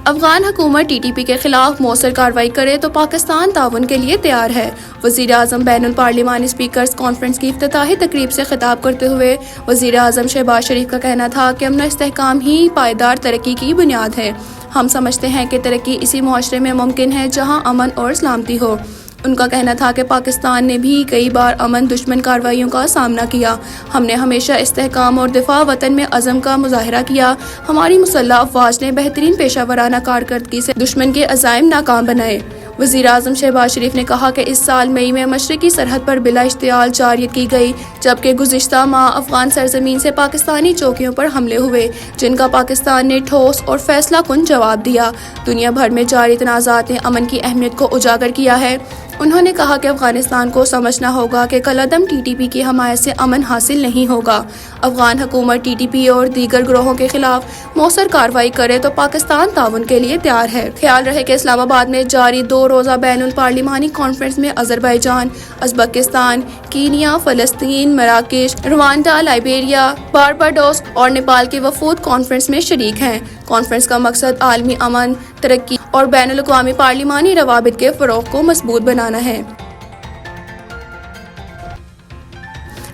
افغان حکومت T T P کے خلاف مؤثر کارروائی کرے تو پاکستان تعاون کے لیے تیار ہے۔ وزیر اعظم بین الپارلیمانی اسپیکرز کانفرنس کی افتتاحی تقریب سے خطاب کرتے ہوئے وزیر اعظم شہباز شریف کا کہنا تھا کہ امن و استحکام ہی پائیدار ترقی کی بنیاد ہے۔ ہم سمجھتے ہیں کہ ترقی اسی معاشرے میں ممکن ہے جہاں امن اور سلامتی ہو۔ ان کا کہنا تھا کہ پاکستان نے بھی کئی بار امن دشمن کارروائیوں کا سامنا کیا۔ ہم نے ہمیشہ استحکام اور دفاع وطن میں عزم کا مظاہرہ کیا۔ ہماری مسلح افواج نے بہترین پیشہ ورانہ کارکردگی سے دشمن کے عزائم ناکام بنائے۔ وزیر اعظم شہباز شریف نے کہا کہ اس سال مئی میں مشرقی سرحد پر بلا اشتعال جارحیت کی گئی، جبکہ گزشتہ ماہ افغان سرزمین سے پاکستانی چوکیوں پر حملے ہوئے، جن کا پاکستان نے ٹھوس اور فیصلہ کن جواب دیا۔ دنیا بھر میں جاری تنازعات نے امن کی اہمیت کو اجاگر کیا ہے۔ انہوں نے کہا کہ افغانستان کو سمجھنا ہوگا کہ کالعدم ٹی ٹی پی کی حمایت سے امن حاصل نہیں ہوگا۔ افغان حکومت ٹی ٹی پی اور دیگر گروہوں کے خلاف مؤثر کارروائی کرے تو پاکستان تعاون کے لیے تیار ہے۔ خیال رہے کہ اسلام آباد میں جاری 2 روزہ بین الپارلیمانی کانفرنس میں آذربائیجان، ازبکستان، کینیا، فلسطین، مراکش، روانڈا، لائبیریا، بارباڈوس اور نیپال کے وفود کانفرنس میں شریک ہیں۔ کانفرنس کا مقصد عالمی امن، ترقی اور بین الاقوامی پارلیمانی روابط کے فروغ کو مضبوط بنانا ہے۔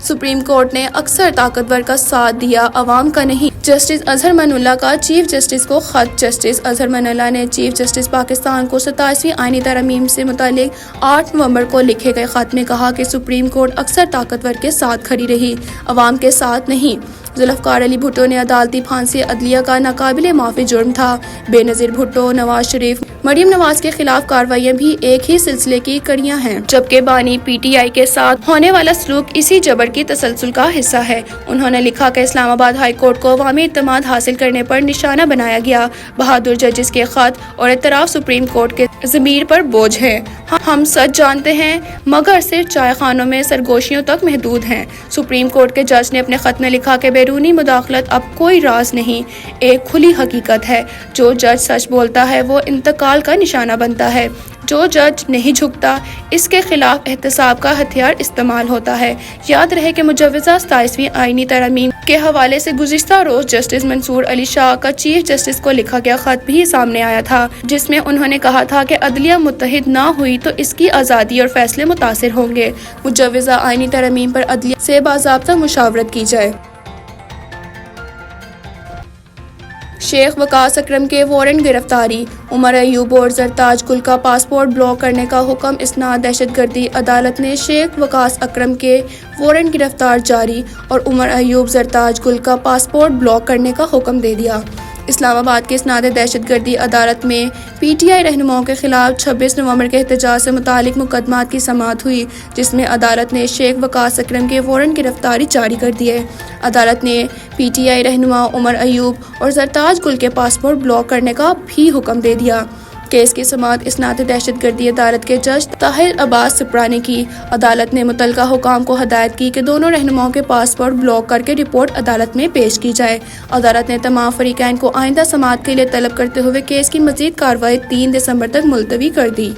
سپریم کورٹ نے اکثر طاقتور کا ساتھ دیا، عوام کا نہیں۔ جسٹس اظہر من اللہ کا چیف جسٹس کو خط۔ جسٹس اظہر من اللہ نے چیف جسٹس پاکستان کو 27ویں آئینی ترمیم سے متعلق 8 نومبر کو لکھے گئے خط میں کہا کہ سپریم کورٹ اکثر طاقتور کے ساتھ کھڑی رہی، عوام کے ساتھ نہیں۔ ذوالفقار علی بھٹو نے عدالتی پھانسی عدلیہ کا ناقابل معافی جرم تھا۔ بے نظیر بھٹو، نواز شریف، مریم نواز کے خلاف کارروائیاں بھی ایک ہی سلسلے کی کڑیاں ہیں، جبکہ بانی پی ٹی آئی کے ساتھ ہونے والا سلوک اسی جبر کی تسلسل کا حصہ ہے۔ انہوں نے لکھا کہ اسلام آباد ہائی کورٹ کو عوامی اعتماد حاصل کرنے پر نشانہ بنایا گیا۔ بہادر ججز کے خط اور اعتراف سپریم کورٹ کے ضمیر پر بوجھ ہے۔ ہم سچ جانتے ہیں، مگر صرف چائے خانوں میں سرگوشیوں تک محدود ہیں۔ سپریم کورٹ کے جج نے اپنے خط میں لکھا کہ بیرونی مداخلت اب کوئی راز نہیں، ایک کھلی حقیقت ہے۔ جو جج سچ بولتا ہے وہ انتقال کا نشانہ بنتا ہے، جو جج نہیں جھکتا اس کے خلاف احتساب کا ہتھیار استعمال ہوتا ہے۔ یاد رہے کہ مجوزہ 27ویں آئینی ترمیم کے حوالے سے گزشتہ روز جسٹس منصور علی شاہ کا چیف جسٹس کو لکھا گیا خط بھی سامنے آیا تھا، جس میں انہوں نے کہا تھا کہ عدلیہ متحد نہ ہوئی تو اس کی آزادی اور فیصلے متاثر ہوں گے۔ مجوزہ آئینی ترمیم پر عدلیہ سے باضابطہ مشاورت کی جائے۔ شیخ وقاص اکرم کے وارنٹ گرفتاری۔ عمر ایوب اور زرتاج گل کا پاسپورٹ بلاک کرنے کا حکم اسناد دہشت گردی۔ عدالت نے شیخ وقاص اکرم کے وارنٹ گرفتار جاری اور عمر ایوب، زرتاج گل کا پاسپورٹ بلاک کرنے کا حکم دے دیا۔ اسلام آباد کی اسناد دہشت گردی عدالت میں پی ٹی آئی رہنماؤں کے خلاف 26 نومبر کے احتجاج سے متعلق مقدمات کی سماعت ہوئی، جس میں عدالت نے شیخ وقاص اکرم کے وارنٹ گرفتاری جاری کر دیے۔ عدالت نے پی ٹی آئی رہنما عمر ایوب اور زرتاج گل کے پاسپورٹ بلاک کرنے کا بھی حکم دے دیا۔ کیس کی سماعت اسناد دہشت گردی عدالت کے جج طاہر عباس سپرا نے کی۔ عدالت نے متعلقہ حکام کو ہدایت کی کہ دونوں رہنماؤں کے پاسپورٹ بلاک کر کے رپورٹ عدالت میں پیش کی جائے۔ عدالت نے تمام فریقین کو آئندہ سماعت کے لیے طلب کرتے ہوئے کیس کی مزید کارروائی 3 دسمبر تک ملتوی کر دی۔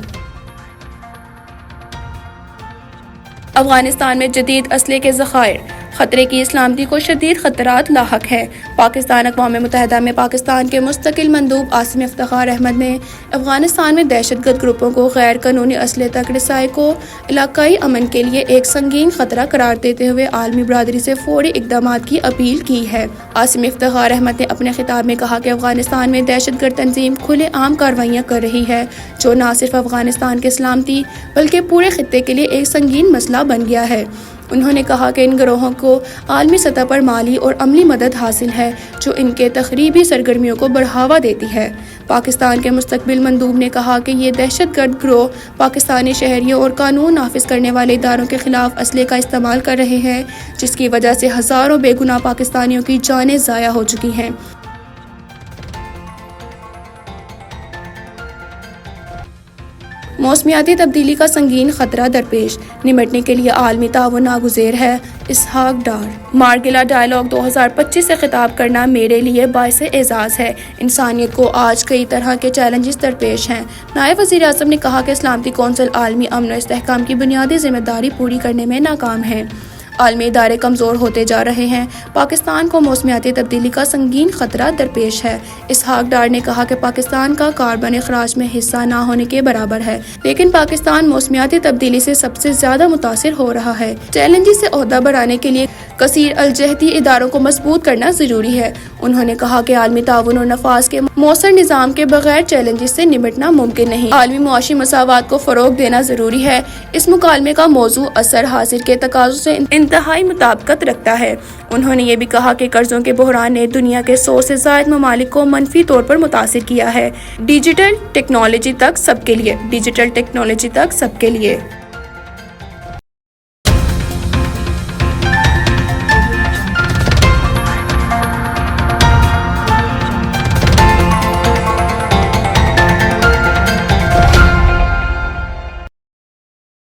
افغانستان میں جدید اسلحے کے ذخائر، خطرے کی سلامتی کو شدید خطرات لاحق ہے۔ پاکستان اقوام متحدہ میں پاکستان کے مستقل مندوب عاصم افتخار احمد نے افغانستان میں دہشت گرد گروپوں کو غیر قانونی اسلحے تک رسائی کو علاقائی امن کے لیے ایک سنگین خطرہ قرار دیتے ہوئے عالمی برادری سے فوری اقدامات کی اپیل کی ہے۔ عاصم افتخار احمد نے اپنے خطاب میں کہا کہ افغانستان میں دہشت گرد تنظیم کھلے عام کارروائیاں کر رہی ہے، جو نہ صرف افغانستان کے سلامتی بلکہ پورے خطے کے لیے ایک سنگین مسئلہ بن گیا ہے۔ انہوں نے کہا کہ ان گروہوں کو عالمی سطح پر مالی اور عملی مدد حاصل ہے، جو ان کے تخریبی سرگرمیوں کو بڑھاوا دیتی ہے۔ پاکستان کے مستقبل مندوب نے کہا کہ یہ دہشت گرد گروہ پاکستانی شہریوں اور قانون نافذ کرنے والے اداروں کے خلاف اسلحے کا استعمال کر رہے ہیں، جس کی وجہ سے ہزاروں بے گناہ پاکستانیوں کی جانیں ضائع ہو چکی ہیں۔ موسمیاتی تبدیلی کا سنگین خطرہ درپیش، نمٹنے کے لیے عالمی تعاون ناگزیر ہے۔ اسحاق ڈار۔ مارگیلا ڈائیلاگ 2025 سے خطاب کرنا میرے لیے باعث اعزاز ہے۔ انسانیت کو آج کئی طرح کے چیلنجز درپیش ہیں۔ نائب وزیر اعظم نے کہا کہ سلامتی کونسل عالمی امن و استحکام کی بنیادی ذمہ داری پوری کرنے میں ناکام ہے۔ عالمی ادارے کمزور ہوتے جا رہے ہیں۔ پاکستان کو موسمیاتی تبدیلی کا سنگین خطرہ درپیش ہے۔ اسحاق ڈار نے کہا کہ پاکستان کا کاربن اخراج میں حصہ نہ ہونے کے برابر ہے، لیکن پاکستان موسمیاتی تبدیلی سے سب سے زیادہ متاثر ہو رہا ہے۔ چیلنجز سے عہدہ بڑھانے کے لیے کثیر الجہتی اداروں کو مضبوط کرنا ضروری ہے۔ انہوں نے کہا کہ عالمی تعاون اور نفاذ کے مؤثر نظام کے بغیر چیلنجز سے نمٹنا ممکن نہیں۔ عالمی معاشی مساوات کو فروغ دینا ضروری ہے۔ اس مکالمے کا موضوع عصر حاضر کے تقاضوں سے انتہائی مطابقت رکھتا ہے۔ انہوں نے یہ بھی کہا کہ قرضوں کے بحران نے دنیا کے 100 سے زائد ممالک کو منفی طور پر متاثر کیا ہے۔ ڈیجیٹل ٹیکنالوجی تک سب کے لیے۔